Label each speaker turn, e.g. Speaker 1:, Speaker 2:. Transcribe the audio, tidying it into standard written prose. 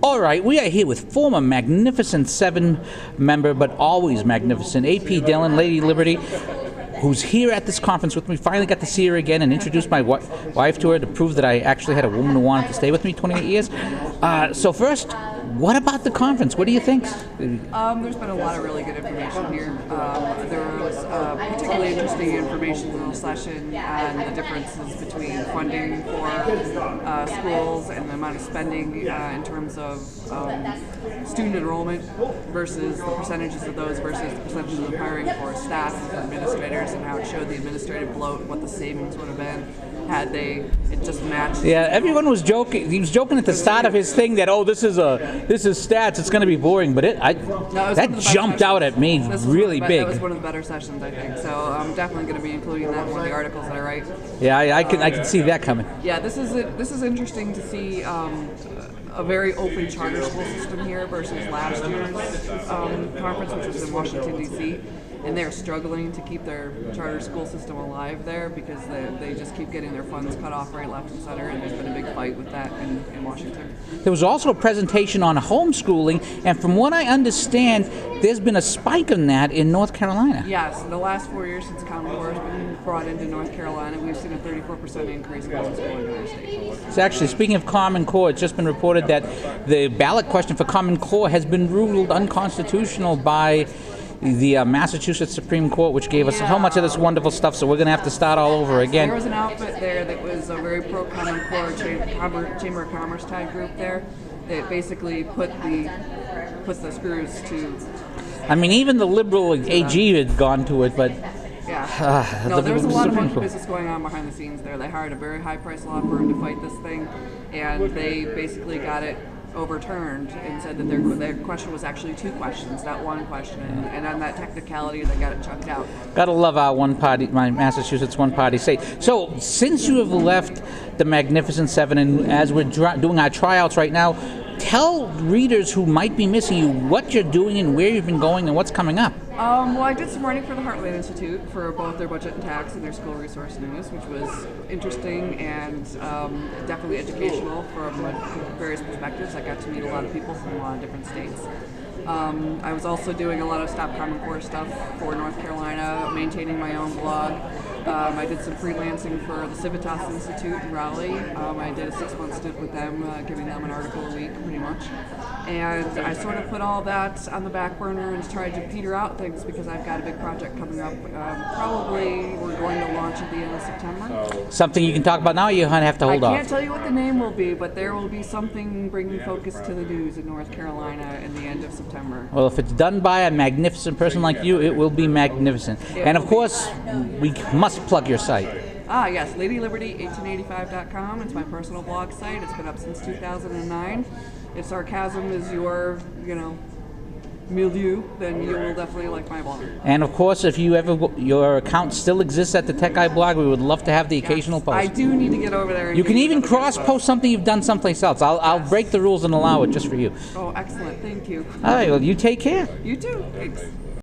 Speaker 1: All right, we are here with former Magnificent 7 member, but always magnificent, AP Dillon, Lady Liberty, who's here at this conference with me. Finally got to see her again and introduce my wife to her to prove that I actually had a woman who wanted to stay with me 28 years. So first, what about the conference? What do you think?
Speaker 2: There's been a lot of really good information here. There was particularly interesting information in the session on the differences between funding for schools and the amount of spending in terms of student enrollment versus the percentages of those versus the percentages of hiring for staff and administrators, and how it showed the administrative bloat, what the savings would have been had it just matched.
Speaker 1: Yeah, everyone was joking. He was joking at the start of his thing that, oh, this is stats, it's going to be boring, but that jumped out at me really big.
Speaker 2: That was one of the better sessions, I think. So I'm definitely going to be including that in one of the articles that I write.
Speaker 1: Yeah, I can see that coming.
Speaker 2: Yeah, this is interesting to see. A very open charter school system here versus last year's conference, which was in Washington, D.C., and they're struggling to keep their charter school system alive there because they just keep getting their funds cut off right, left, and center, and there's been a big fight with that in Washington.
Speaker 1: There was also a presentation on homeschooling, and from what I understand, there's been a spike in that in North Carolina.
Speaker 2: Yes, in the last 4 years since Common Core has been brought into North Carolina, we've seen a 34% increase in homeschooling in our state.
Speaker 1: So actually, speaking of Common Core, it's just been reported that the ballot question for Common Core has been ruled unconstitutional by the Massachusetts Supreme Court, which gave us so much of this wonderful stuff, so we're going to have to start all over again.
Speaker 2: There was an outfit there that was a very pro-Common Core Chamber of Commerce type group there that basically put the screws to...
Speaker 1: I mean, even the liberal AG had gone to it, but...
Speaker 2: Yeah. No, there was a lot of monkey business going on behind the scenes there. They hired a very high-priced law firm to fight this thing, and they basically got it overturned and said that their question was actually 2 questions, not 1 question, and on that technicality they got it chucked out.
Speaker 1: Gotta love our my Massachusetts one-party state. So since you have left the Magnificent 7, and as we're doing our tryouts right now, tell readers who might be missing you what you're doing and where you've been going and what's coming up.
Speaker 2: Well, I did some writing for the Heartland Institute for both their budget and tax and their school resource news, which was interesting and definitely educational from various perspectives. I got to meet a lot of people from a lot of different states. I was also doing a lot of Stop Common Core stuff for North Carolina, maintaining my own blog. I did some freelancing for the Civitas Institute in Raleigh. I did a 6-month stint with them, giving them an article a week, pretty much. And I sort of put all that on the back burner and tried to peter out things because I've got a big project coming up. Probably we're going to launch at the end of September.
Speaker 1: Something you can talk about now, or you have to hold off?
Speaker 2: I can't tell you what the name will be, but there will be something bringing focus to the news in North Carolina in the end of September.
Speaker 1: Well, if it's done by a magnificent person like you, it will be magnificent. And of course, we must plug your site.
Speaker 2: Yes, LadyLiberty1885.com. It's my personal blog site. It's been up since 2009. If sarcasm is your, milieu, then you will definitely like my blog.
Speaker 1: And of course, if your account still exists at the DaTechGuy blog, we would love to have the occasional post.
Speaker 2: I do need to get over there. And
Speaker 1: you can even cross-post something you've done someplace else. I'll break the rules and allow it just for you.
Speaker 2: Oh, excellent. Thank you.
Speaker 1: All right, well, you take care.
Speaker 2: You too. Thanks.